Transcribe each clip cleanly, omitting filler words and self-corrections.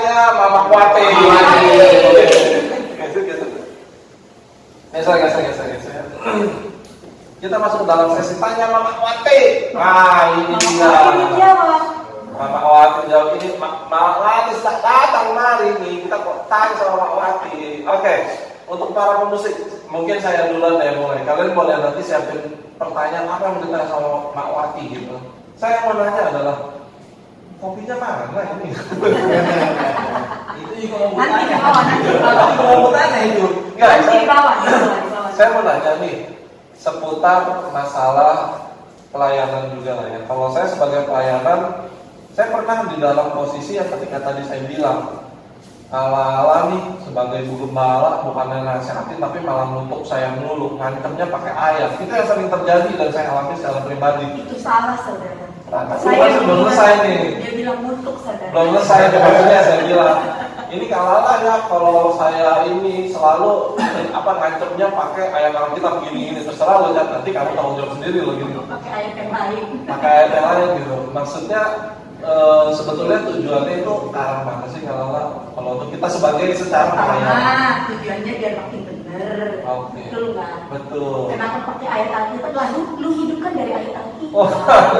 tanya Mama Kuate. Geser. Kita masuk ke dalam sesi tanya Mama Kuate. Nah, ini dia. Mama Wati jawab ini. Mama Wati datang mari nih. Kita kok tanya sama Mama Wati. Oke. Untuk para pemusik, mungkin saya duluan deh mulai. Kalian boleh nanti siapin pertanyaan apa yang ditanya sama Mak Wati gitu. Saya mau nanya adalah kopinya mana ini? Itu juga mau tanya. Nanti mau tanya itu. Enggak, saya mau nanya nih seputar masalah pelayanan juga lah ya. Kalau saya sebagai pelayanan, saya pernah di dalam posisi yang ketika tadi saya bilang ala-ala nih sebagai guru gembala bukannya nasihatin tapi malah nutup saya mulu, ngancamnya pakai ayat. Itu yang sering terjadi dan saya alami secara pribadi. Itu salah saudara. Saya belum selesai nih. Dia bilang nutup saudara. Belum selesai maksudnya saya bilang. Ini kalah ya kalau saya ini selalu ngancamnya pakai ayat Alkitab gini terserah lo, nanti kamu tanggung jawab sendiri lo gitu. Pakai ayat yang lain. Pakai ayat yang lain gitu. Maksudnya sebetulnya tujuannya itu ke arah mana sih kalau untuk kita sebagai secara pelayanan? Tujuannya biar makin benar. Oke. Betul nggak? Betul. Kenapa pakai ayat Alkitab? Lalu lu hidupkan dari ayat Alkitab. Oh,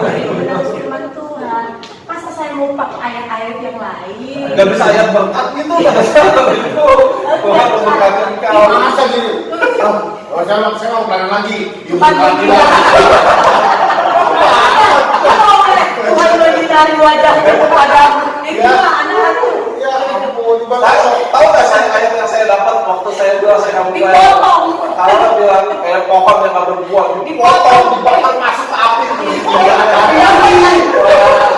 dari benar firman Tuhan. Masa saya mau pakai ayat-ayat yang lain? Gak bisa ayat berkat gitu nggak bisa itu. Tuhan memberkati engkau. Masa gitu? Saya mau pelayanan lagi. Tuhan mencari wajahnya kepadamu. Itu anak-anakku. Ya ampun, Tahu nggak saya ayat yang saya dapat waktu saya bilang saya kamu dipotong. Kalau bilang kayak pohon yang nggak berbuah, dipotong, dibakar masuk ke api.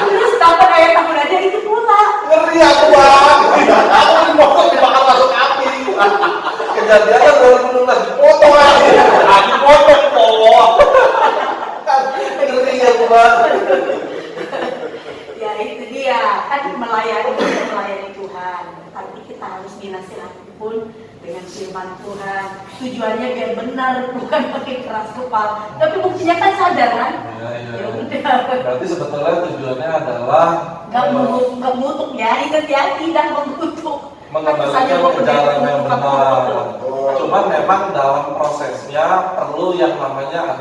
Terus dapat ayat tahun aja itu pula. Ngeri aku bang. Aku dipotong, dibakar masuk ke api. Kejadiannya 2016 dipotong aja. Dipotong pohon. Ngeri aku bang. Ya itu dia, kan melayani Tuhan. Tapi kita harus dinasihati pun dengan firman Tuhan. Tujuannya biar benar, bukan pakai keras kepala. Tapi buktinya kan sadar kan? Iya. Ya udah. Berarti sebetulnya tujuannya adalah Gak mengutuk ya, hati-hati dan mengutuk. mengembalikan ke jalan yang benar. Cuman memang dalam prosesnya perlu yang namanya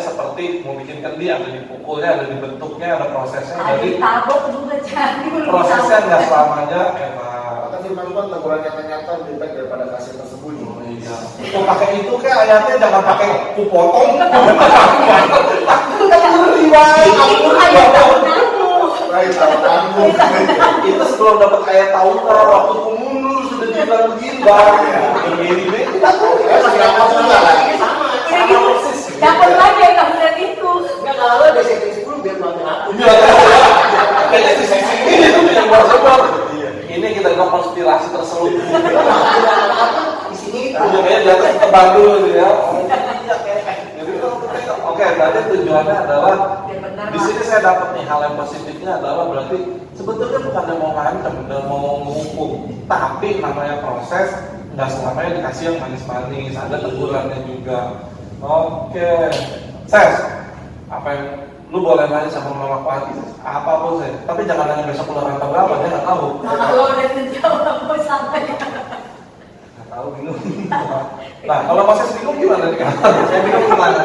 seperti mau bikin kendi, ada dipukulnya, ada dibentuknya, ada prosesnya. Jadi tabok juga jadi. prosesnya nggak selamanya enak. Maka firman Tuhan teguran nyata-nyata lebih baik daripada kasih tersembunyi. Iya. Kok pakai itu kayak ayatnya jangan pakai kupotong. Ngeri banget. Itu ayat tahunanmu. Itu sebelum dapat ayat tahunan waktu mundur sudah dibilang begini bang. Ini kita tuh Masih dapat juga lagi. sama persis. Dapat lagi ayat tahunan itu. Nggak kalau ada setting 10 biar makin aku. Kayaknya di sisi ini tuh yang buat sebab. Ini kita bilang konspirasi terselubung. Di sini Kayaknya di atas tebal dulu ya. Oke, berarti tujuannya adalah di sini saya dapat nih hal yang positifnya adalah berarti sebetulnya bukan mau ngancam dan mau menghukum, tapi namanya proses nggak selamanya dikasih yang manis-manis, ada tegurannya juga. Oke, Ses, apa yang lu boleh nanya sama Mama Kuati, apapun saya, tapi jangan nanya besok ulang tahun berapa, dia nggak tahu. Kalau udah menjawab mau sampai. Nggak tahu, bingung. Nah, kalau masih bingung gimana nih? Saya bingung gimana?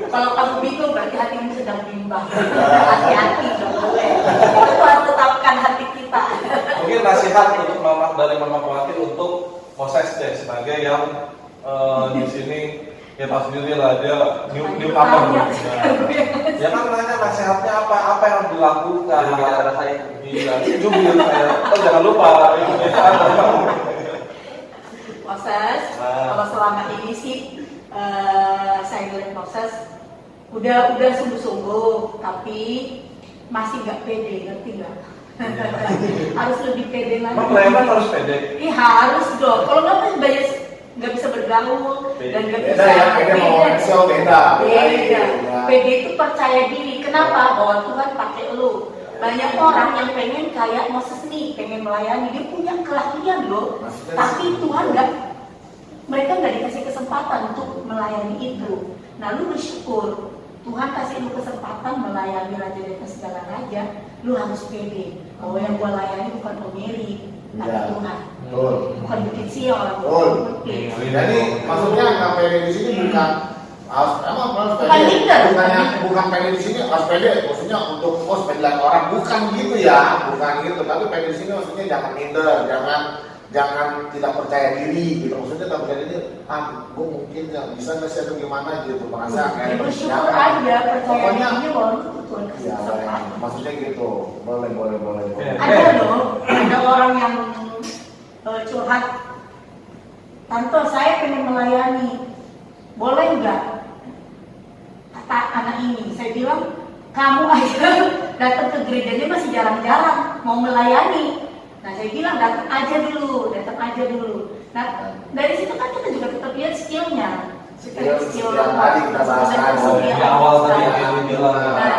Kalau kamu bingung berarti hatimu sedang bimbang. Hati-hati dong. Itu harus tetapkan hati kita. Mungkin nasihat untuk dari Mama Kuati untuk Moses deh sebagai yang di sini ya tahu sendiri lah dia new comer. Ya kan nanya nasihatnya apa yang harus dilakukan. Ada saya. Iya, jubir saya. Oh jangan lupa itu Proses. Kalau selama ini sih saya ngeliat proses udah sungguh-sungguh tapi masih nggak pede, ngerti nggak? Harus lebih pede lagi. Memang harus pede. Iya harus dong. Kalau nggak bisa bergaul dan nggak bisa beda. Pede itu percaya diri. Kenapa? Bahwa Tuhan pakai lu. Banyak orang yang pengen kayak Moses nih, pengen melayani, dia punya keahlian loh. Tapi Tuhan mereka nggak dikasih kesempatan untuk melayani itu. Nah lu bersyukur Tuhan kasih lu kesempatan melayani Raja di atas segala raja. lu harus pede. Bahwa yang gua layani bukan pemilik, tapi Iya. Tuhan. Betul. Bukan bikin sial. Betul. Oke. Jadi maksudnya nggak pede di sini bukan harus Bukan pede. minder. Bukan pede di sini harus pede. Maksudnya untuk sepedilan orang bukan gitu ya, bukan gitu. Tapi pede di sini maksudnya jangan minder, jangan tidak percaya diri gitu. Maksudnya tidak percaya diri, gue mungkin nggak bisa nggak sih atau gimana gitu merasa Ya, kayak bersyukur aja, percaya pokoknya dirinya bahwa itu Tuhan kasih ya, kesempatan. maksudnya gitu. Boleh. Ada loh, ada orang yang curhat, tante saya pengen melayani, boleh nggak? Kata anak ini, saya bilang kamu aja datang ke gerejanya masih jarang-jarang mau melayani. Nah saya bilang datang aja dulu. Nah dari situ kan kita juga tetap lihat skillnya. Skill yang tadi kita bahas di awal tadi yang Ewi bilang. Nah,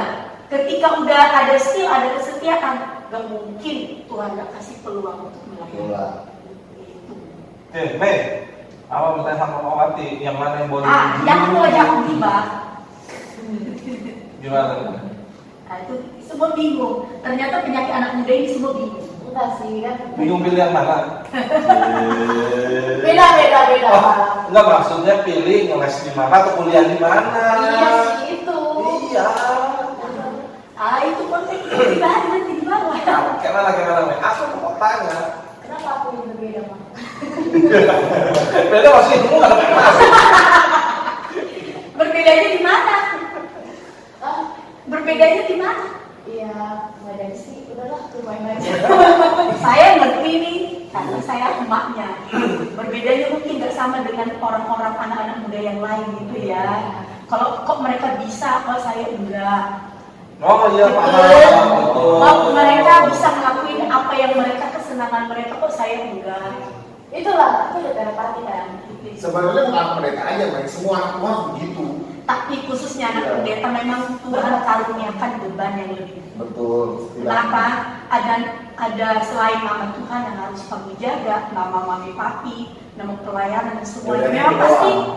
ketika udah ada skill, ada kesetiaan, gak mungkin Tuhan gak kasih peluang untuk melayani. Bola. Itu. Oke, Mei, apa bertanya sama Mama Wati, yang mana yang boleh Yang aku aja aku tiba. Gimana? Nah itu semua bingung. Ternyata penyakit anak muda ini semua bingung. Enggak sih kan. Bingung pilih yang mana? Beda. Enggak, maksudnya pilih ngeles di mana atau kuliah di mana? Iya sih itu. Iya. Itu konteks dibahas nanti di bawah. Gimana, Mei? Aku mau tanya. Kenapa aku yang berbeda, Mak? Beda maksudnya kamu nggak ada masalah. Berbedanya di mana? Ah, Berbedanya di mana? iya, nggak ada sih. Udahlah, lumayan aja. Saya ngerti nih, karena saya emaknya. Berbedanya mungkin nggak sama dengan orang-orang anak-anak muda yang lain gitu ya. Kalau kok mereka bisa, kok saya enggak. Oh iya, paham, betul. Kok mereka bisa ngelakuin apa yang mereka kesenangan mereka, kok saya enggak. Itulah, itu udah telepati kan. Sebenarnya bukan pendeta aja, Mei. Semua anak Tuhan begitu. Tapi khususnya anak pendeta memang Tuhan karuniakan beban yang lebih. Betul. Kenapa? Ada selain nama Tuhan yang harus kamu jaga, nama mami papi, nama pelayanan dan semuanya. Bedanya Memang itu pasti doang.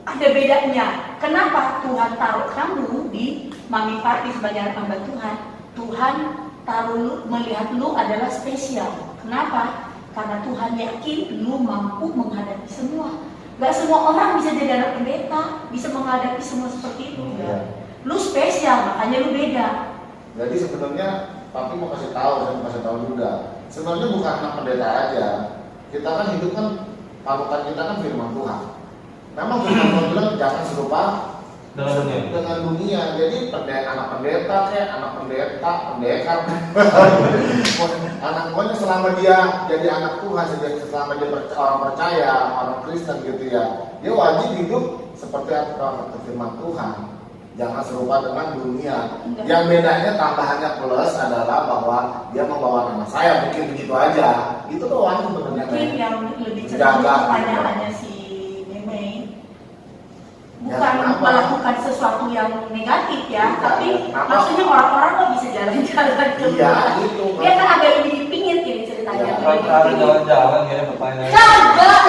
ada bedanya. Kenapa Tuhan taruh kamu di mami papi sebagai anak hamba Tuhan? Tuhan taruh lu, melihat lu adalah spesial. Kenapa? Karena Tuhan yakin lu mampu menghadapi semua. Gak semua orang bisa jadi anak pendeta, bisa menghadapi semua seperti itu. Iya. Lu spesial, makanya lu beda. Jadi sebenarnya Papi mau kasih tahu, saya mau kasih tahu juga. Sebenarnya bukan anak pendeta aja. Kita kan hidup kan, panutan kita kan firman Tuhan. Memang firman Tuhan bilang jangan serupa dengan dunia. Jadi anak pendeta kayak anak pendeta, pendekar. Anak pokoknya selama dia jadi anak Tuhan, selama dia orang percaya, orang Kristen gitu ya, dia wajib hidup seperti apa firman Tuhan. Jangan serupa dengan dunia. Yang bedanya tambahannya plus adalah bahwa dia membawa nama saya, mungkin begitu aja. Itu doang sebenarnya. Mungkin yang lebih cenderung Jaga. pertanyaannya si Meme bukan Ya, kenapa? melakukan sesuatu yang negatif ya, Iya, tapi kenapa? maksudnya orang-orang kok bisa jalan-jalan ke Iya, luar. itu. Dia kan agak lebih dipingit ini ceritanya. Iya, Kan ada jalan-jalan kayaknya pertanyaan. Kagak.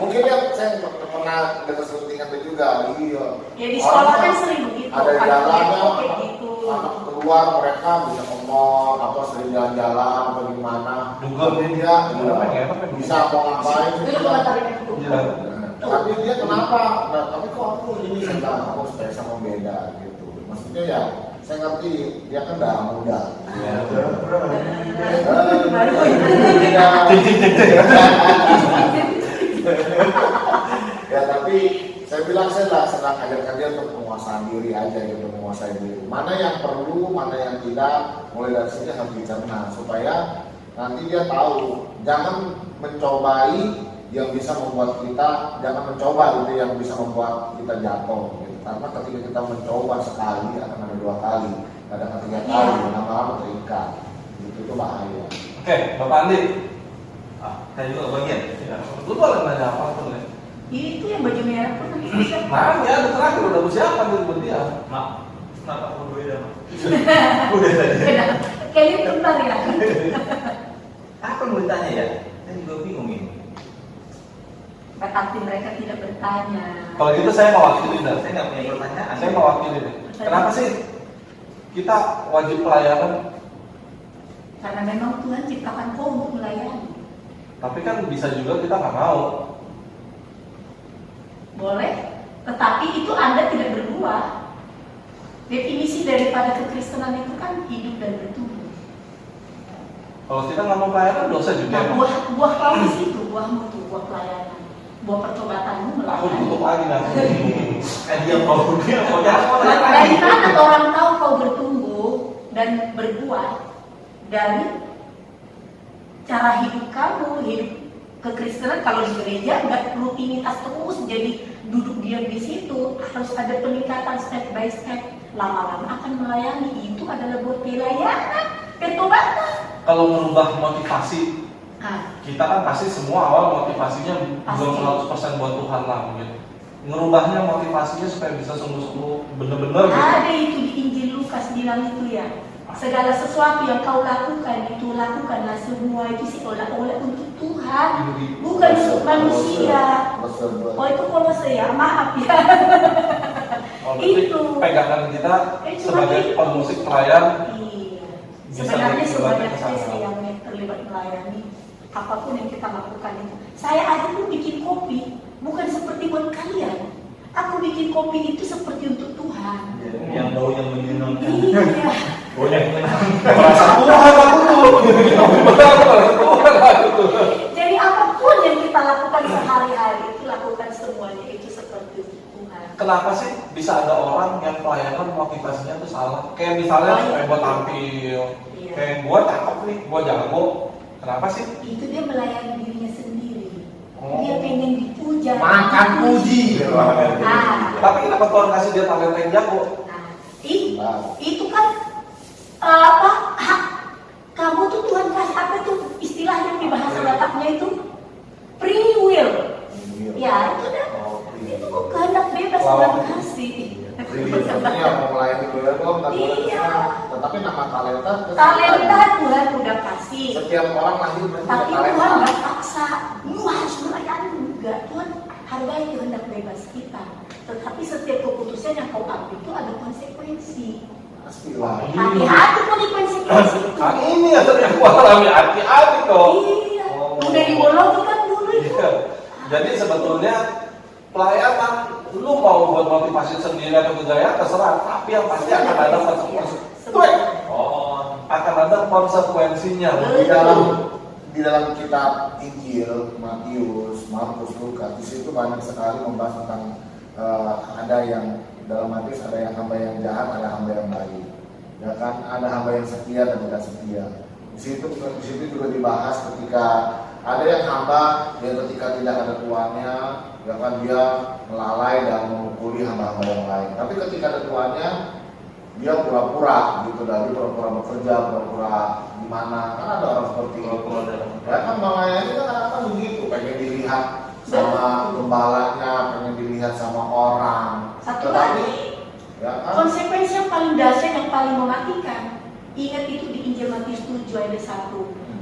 Mungkin ya saya pernah dengar selentingan itu juga. Iya. Ya di sekolah kan sering begitu. Ada jalannya, kayak gitu. anak keluar mereka bisa ke mall atau sering jalan-jalan atau gimana. Juga. Tapi dia Juga pengen, bisa mau ngapain Dulu gitu. komentarin aku. Iya. Tapi dia kenapa? Nah, tapi kok aku ini enggak, aku spesial sama beda gitu. Maksudnya ya saya ngerti dia kan udah muda. Iya. Ya tapi saya bilang saya sedang ajarkan dia untuk menguasai diri aja gitu, menguasai diri. Mana yang perlu, mana yang tidak, mulai dari sini harus dicerna supaya nanti dia tahu. Jangan mencobai yang bisa membuat kita, jangan mencoba itu yang bisa membuat kita jatuh. Gitu. Karena ketika kita mencoba sekali akan ada dua kali, ada ketiga kali, lama-lama terikat. Itu bahaya. Oke, Bapak Andi. Saya juga bagian. Ya, lu boleh nanya apa tuh nih? Itu yang baju merah pun nanti bisa. Nah, ya udah terakhir udah persiapan buat dia. Mak, kenapa aku beda, Mak? Udah tadi. Kayaknya bentar ya. Apa yang mau ditanya ya? Saya juga bingung ini. Tetapi mereka tidak bertanya. Kalau gitu saya mewakili dah. Saya nggak punya pertanyaan. Saya mewakili deh. Kenapa sih kita wajib pelayanan? Karena memang Tuhan ciptakan kau untuk melayani. Tapi kan bisa juga kita nggak mau. Boleh, tetapi itu Anda tidak berbuah. Definisi daripada kekristenan itu kan hidup dan bertumbuh. Kalau kita nggak mau pelayanan dosa juga. Nah, emang. buah Paulus itu, buahmu tuh, buah pelayanan. Buah pertobatanmu Aku melayani. tutup lagi nanti. Dia mau Dari mana orang tahu kau bertumbuh dan berbuah? Dari cara hidup kamu, hidup kekristenan. Kalau di gereja nggak rutinitas terus jadi duduk diam di situ, harus ada peningkatan step by step. Lama-lama akan melayani. Itu adalah buah pelayanan, pertobatan. Kalau merubah motivasi, Nah, kita kan pasti semua awal motivasinya Pasti. belum 100% buat Tuhan lah mungkin. Ngerubahnya motivasinya supaya bisa sungguh-sungguh bener-bener gitu. ada itu di Injil Lukas bilang itu ya. Segala sesuatu yang kau lakukan itu lakukanlah semua itu sih oleh untuk Tuhan, bukan untuk manusia. Oh itu kalau saya maaf ya. Oh, berarti Itu. pegangan kita Itu sebagai itu. pemusik pelayan Iya. Bisa Sebenarnya terlibat sebanyak ke sana. saya yang terlibat melayani apapun yang kita lakukan itu. Saya aja pun bikin kopi bukan seperti buat kalian. Aku bikin kopi itu seperti untuk Tuhan. yang baunya menyenangkan. Iya. Baunya menyenangkan. merasa Tuhan aku tuh. Merasa Tuhan aku tuh. Jadi apapun yang kita lakukan sehari-hari itu lakukan semuanya itu seperti untuk Tuhan. Kenapa sih bisa ada orang yang pelayanan motivasinya tuh salah? Kayak misalnya supaya buat tampil, Iya. kayak gua cakep nih, gua jago. Kenapa sih? Itu dia melayani dirinya sendiri. Oh. Dia pengen dipuja. Makan puji. Nah, Tapi kenapa Tuhan kasih dia talenta yang jago? nah, itu kan hak kamu tuh Tuhan kasih apa tuh istilahnya di bahasa Bataknya itu free will. Ya itu dah. Itu kok kehendak bebas Tuhan kasih. Ini yang mau melayani boleh dong, tapi Iya. tetapi nama talenta Talenta Tuhan udah kasih. setiap orang lahir berarti Tapi ada Tuhan talenta. nggak paksa, lu harus melayani enggak. Tuhan hargai kehendak bebas kita. Tetapi setiap keputusan yang kau ambil itu ada konsekuensi. Pastilah. Hati-hati konsekuensi itu. Nah ini yang sering gua alami hati-hati kok. Iya. Oh. Udah dibolong kan dulu itu. Iya. Jadi sebetulnya pelayanan lu mau buat motivasi sendiri atau bergaya terserah, tapi yang pasti akan ada konsekuensi. Oh, akan ada konsekuensinya. Di dalam kitab Injil Matius, Markus, Lukas, di situ banyak sekali membahas tentang ada yang dalam Matius ada yang hamba yang jahat, ada hamba yang baik. Ya kan, ada hamba yang setia dan tidak setia. Di situ juga dibahas ketika ada yang hamba yang ketika tidak ada tuannya, ya kan dia melalai dan memukuli hamba-hamba yang lain. Tapi ketika ada tuannya, dia pura-pura gitu, dari pura-pura bekerja, pura-pura gimana. Kan ada orang seperti itu. Ya kan melayani kan kadang-kadang begitu, pengen dilihat sama gembalanya, pengen dilihat sama orang. Satu Tetapi, lagi, ya kan? konsekuensi yang paling dahsyat yang paling mematikan. Ingat itu di Injil Matius 7 ayat 1.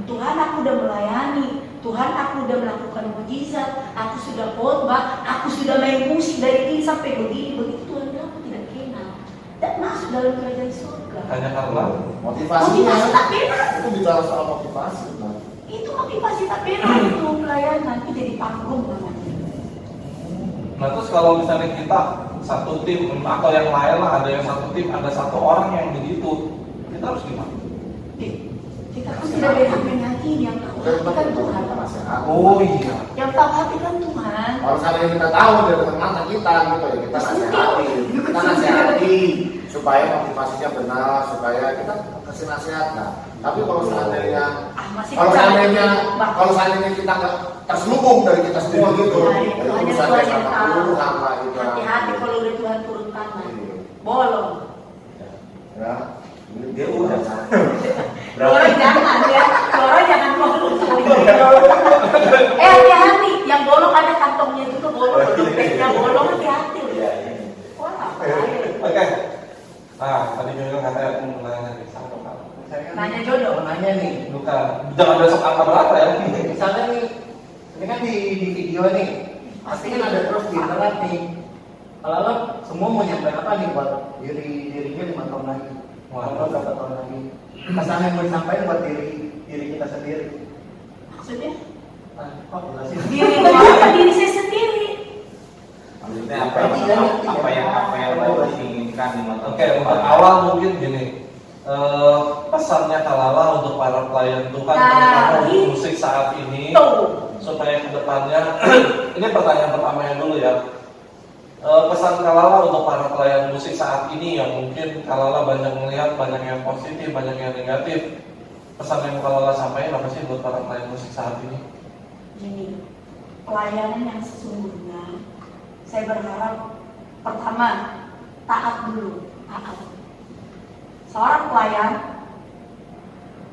Tuhan aku udah melayani, Tuhan aku udah melakukan mujizat, aku sudah khotbah, aku sudah main musik dari ini sampai begini, begitu Tuhan bilang aku tidak kenal. Dan masuk dalam kerajaan surga. Hanya karena Motivasinya Motivasi tak benar. itu bicara soal motivasi. Nah. Itu motivasi tak benar itu pelayanan itu jadi panggung namanya. nah terus kalau misalnya kita satu tim atau yang lain lah, ada yang satu tim, ada satu orang yang begitu, kita harus gimana? Kita kan tidak berhak menyakiti yang tahu hati kan Tuhan. Oh iya. Yang tahu hati kan Tuhan. Harus ada yang kita tahu dari teman kita gitu ya, kita nasihati supaya motivasinya benar, supaya kita kasih nasihat. Nah, tapi kalau seandainya kita nggak terselubung dari kita semua gitu, itu hanya urusan Tuhan yang yang sama tahu. Tuhan lah itu. Hati-hati kalau udah Tuhan turun tangan. Iya. Bolong. Ya, Dia udah. Orang jangan ya, orang jangan bolong. Hati-hati, yang bolong ada kantongnya itu tuh bolong, yang bolong hati-hati. Wah, Oke. Nah, tadi juga katanya aku mau nanya nih sama kamu. Nanya jodoh. Mau nanya nih, Bukan, jangan besok angka berapa ya? misalnya nih, ini kan di video nih, pasti kan ada terus di internet nih. Kalau semua mau nyampe apa nih buat dirinya 5 tahun lagi, atau berapa tahun lagi. Pesan yang mau disampaikan buat diri kita sendiri. Maksudnya? Kok jelasin? Diri gua diri saya sendiri. Maksudnya apa yang mau diinginkan di mata. Oke, untuk awal mungkin gini. Pesannya Kalala untuk para pelayan Tuhan terutama untuk musik saat ini supaya kedepannya ini pertanyaan pertamanya dulu ya. Pesan Kalala untuk para pelayan musik saat ini yang mungkin Kalala banyak melihat banyak yang positif, banyak yang negatif. Pesan yang Kalala sampaikan apa sih buat para pelayan musik saat ini? Gini, pelayanan yang sesungguhnya saya berharap pertama taat dulu, taat. Seorang pelayan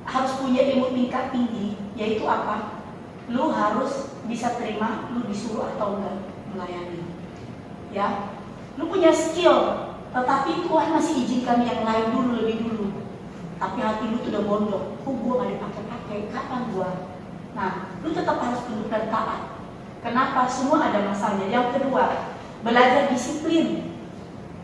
harus punya ilmu tingkat tinggi, yaitu apa? Lu harus bisa terima lu disuruh atau enggak melayani. Ya, lu punya skill, tetapi Tuhan masih izinkan yang lain dulu, lebih dulu. Tapi hati lu tuh udah bondok, gua gak dipakai-pakai, kapan gua? Nah, lu tetap harus tunduk dan taat. Kenapa? Semua ada masanya. Yang kedua, belajar disiplin.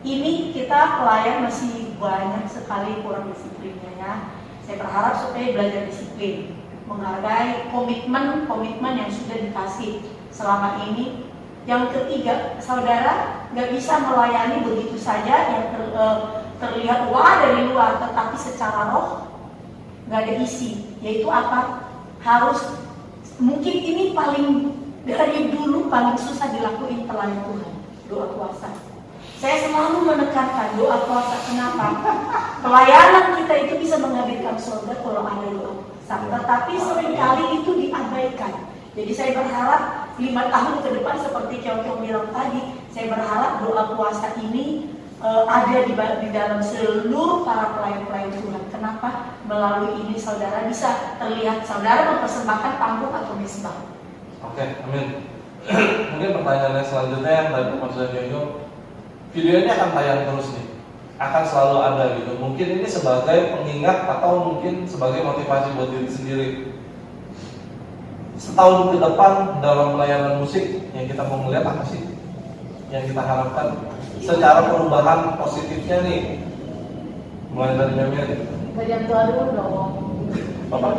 Ini kita pelayan masih banyak sekali kurang disiplinnya ya. Saya berharap supaya belajar disiplin, menghargai komitmen yang sudah dikasih selama ini. Yang ketiga, saudara nggak bisa melayani begitu saja yang terlihat wah dari luar, tetapi secara roh nggak ada isi. Yaitu apa? Harus mungkin ini paling dari dulu paling susah dilakuin pelayan Tuhan, doa puasa. Saya selalu menekankan doa puasa. Kenapa? Pelayanan kita itu bisa menghadirkan surga kalau ada doa puasa. Tetapi seringkali itu diabaikan. Jadi saya berharap 5 tahun ke depan seperti Kyong bilang tadi, saya berharap doa puasa ini ada di dalam seluruh para pelayan-pelayan Tuhan. Kenapa? Melalui ini saudara bisa terlihat saudara mempersembahkan panggung atau misbah. Oke, amin. Mungkin pertanyaannya selanjutnya yang dari Mas Yoyo, videonya akan tayang terus nih, akan selalu ada gitu. Mungkin ini sebagai pengingat atau mungkin sebagai motivasi buat diri sendiri. Setahun ke depan dalam pelayanan musik yang kita mau melihat apa sih? Yang kita harapkan secara perubahan positifnya nih, mulai dari Memir. Bagian tua dulu dong. Bapak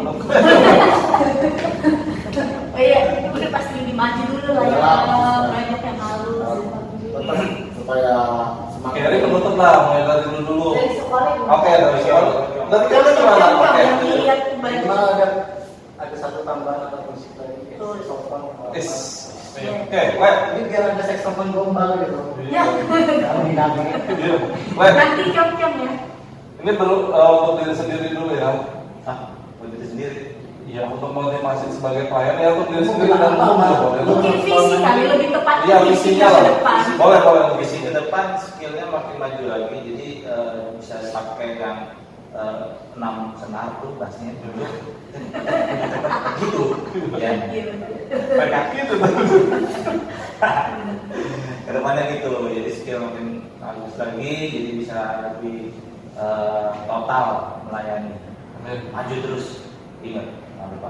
Oh iya, udah pasti lebih maju dulu lah ya, banyak yang halus. Supaya Oke, dari penutup lah, mulai dari dulu. Dari sekolah itu. Oke, dari sekolah. Dari kalian gimana? Oke. Yang dilihat banyak. Cuma ada satu tambahan atau musik lagi kayak saxophone. Oke, Wet. Ini biar ada saxophone gombal gitu. Ya. Jangan dinamik. Wet. Nanti Kyong ya. Ini perlu untuk diri sendiri dulu ya. Buat diri sendiri. Iya, untuk motivasi sebagai pelayan ya untuk diri sendiri dan umum juga boleh. Mungkin visi kali lebih tepat. Iya, visinya ke lah. depan. Boleh. Visi ke depan skillnya makin maju lagi, jadi bisa pakai yang 6 senar tuh bassnya dulu. Gitu. Ya. Iya. Banyak gitu. Kedepannya gitu, jadi skill makin bagus lagi, jadi bisa lebih total melayani. Amin. Maju terus, ingat, jangan lupa.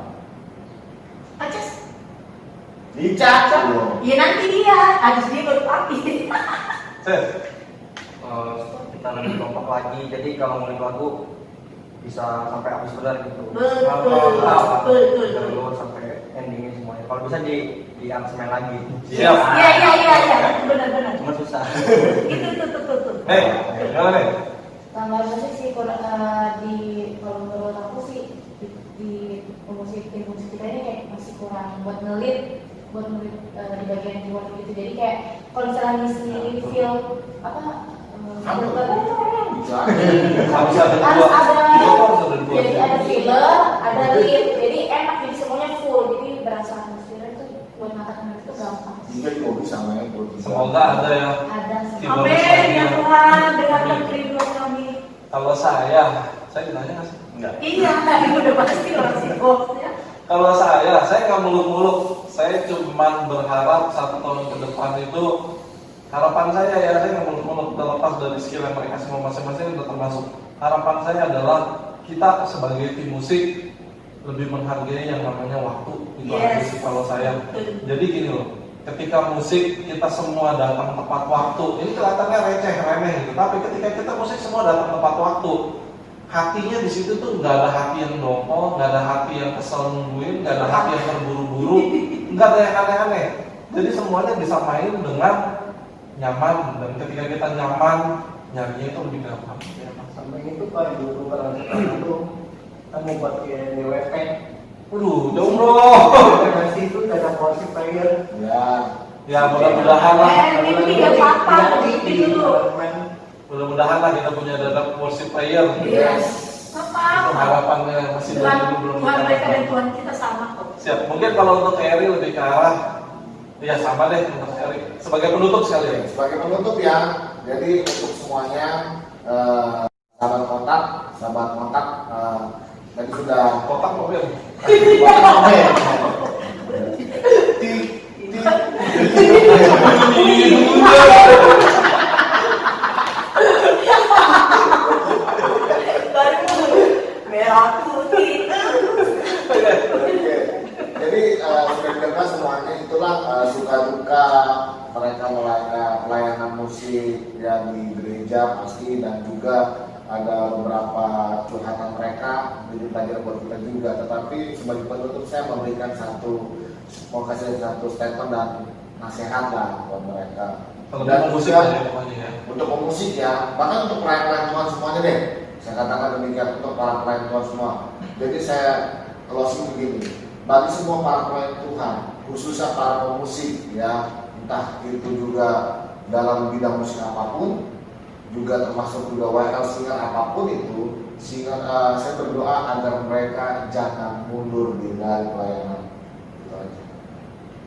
Acas. dicacat. Ya nanti dia, habis dia baru papi. Ses. Kita lebih kompak lagi, jadi kalau ngulik lagu bisa sampai habis benar gitu. Betul. Dari awal sampai endingnya semuanya. Kalau bisa di aransemen lagi. Siap. Iya. Benar. Cuma susah. Itu. Gimana nih? Tambah musik sih kalau menurut aku sih di musik kita ini kayak masih kurang buat ngelit di bagian keyboard gitu. Jadi kayak kalau misalnya ngisi feel Harus ada harus dua. ada Harus ada dua. jadi ada filler, ada lead, jadi enak, jadi semuanya full, jadi berasa atmosfernya itu buat mengatakan itu gampang. Tiga juga bisa main kalau tiga. Semoga ada ya. Ada sih. Amin ya Tuhan, dengarkan kerinduan kami. Kalau saya ditanya nggak sih? Enggak. Iya, itu udah pasti orang sibuk ya. Kalau saya nggak muluk-muluk. Saya cuma berharap 1 tahun ke depan itu harapan saya nggak muluk-muluk, terlepas dari skill yang mereka semua masing-masing itu termasuk. Harapan saya adalah kita sebagai tim musik lebih menghargai yang namanya waktu. Itu aja sih kalau saya. Jadi gini loh, ketika musik kita semua datang tepat waktu. Ini kelihatannya receh, remeh gitu. Tapi ketika kita musik semua datang tepat waktu, hatinya di situ tuh nggak ada hati yang dongkol, nggak ada hati yang kesel nungguin, nggak ada hati yang terburu-buru, nggak ada yang aneh-aneh. Jadi semuanya bisa main dengan nyaman, dan ketika kita nyaman, nyanyinya itu lebih gampang. Sampai itu Pak, dulu pernah itu kan mau buat kayak DWP. Waduh, jauh bro. Dari situ ada porsi player. Ya mudah-mudahan lah. Ini nggak apa-apa, Di dulu. Mudah-mudahan lah kita punya data worship player. Yes. Itu Apa? harapannya masih Tuhan, belum Tuhan mereka dan kita. Tuhan kita sama kok. Siap. Mungkin kalau untuk Eri lebih ke arah, ya sama deh untuk Eri. Sebagai penutup sekali ya. Sebagai penutup ya, jadi untuk semuanya sahabat kontak tadi sudah Kotak mobil. Merah putih. Oke. Jadi sudah dengar semuanya itulah suka duka mereka pelayanan musik yang di gereja pasti, dan juga ada beberapa curhatan mereka jadi pelajaran buat kita juga. Tetapi sebagai penutup saya mau kasih satu statement dan nasihat lah buat mereka. Dan musik juga aja pokoknya ya. untuk pemusik ya, bahkan untuk pelayan Tuhan semuanya deh. Saya katakan demikian untuk para pelayan Tuhan semua. Jadi saya closing begini, bagi semua para pelayan Tuhan, khususnya para pemusik ya, entah itu juga dalam bidang musik apapun, juga termasuk juga WL singer apapun itu, saya berdoa agar mereka jangan mundur dari pelayanan. Gitu aja.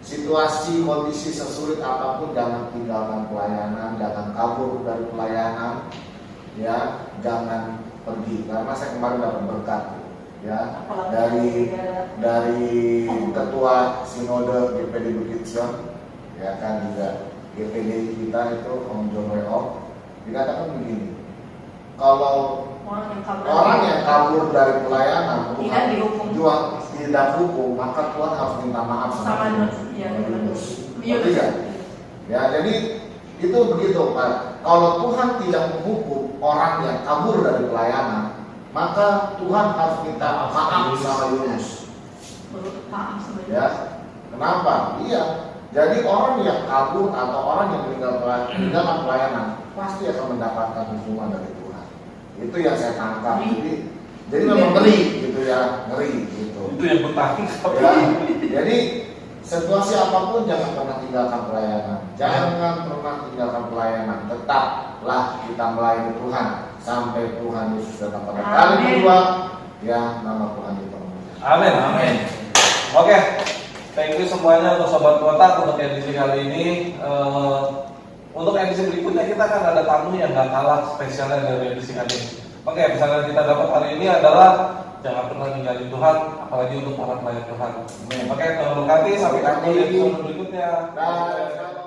Situasi kondisi sesulit apapun, jangan tinggalkan pelayanan, jangan kabur dari pelayanan, ya, jangan pergi. Karena saya kemarin dapat berkat, ya, dari ketua sinode GPD Bukit Sion, ya kan, juga GPD kita itu Om John Weok, dikatakan begini, kalau orang yang kabur dari pelayanan Tidak dihukum. tidak hukum, maka Tuhan harus minta maaf sama Iya, Ngerti nggak? Ya, jadi itu begitu Pak. Kalau Tuhan tidak menghukum orang yang kabur dari pelayanan, maka Tuhan harus minta maaf sama Yunus. Ya, kenapa? Iya. Jadi orang yang kabur atau orang yang meninggalkan pelayanan pasti akan mendapatkan hukuman dari Tuhan. Itu yang saya tangkap. Jadi memang ngeri gitu ya, ngeri gitu. Itu yang bertanggung Ya, jadi situasi apapun jangan pernah tinggalkan pelayanan. Jangan pernah tinggalkan pelayanan. Tetaplah kita melayani Tuhan sampai Tuhan Yesus datang pada kali kedua. Ya, nama Tuhan dipermuliakan. Amin, amin. Oke, thank you semuanya untuk sobat kotak untuk edisi kali ini. Untuk edisi berikutnya kita akan ada tamu yang gak kalah spesialnya dari edisi kali ini. Oke, pesan yang kita dapat hari ini adalah jangan pernah ninggalin Tuhan, apalagi untuk para pelayan Tuhan. Oke, Tuhan berkati. Sampai ketemu di episode berikutnya. Dan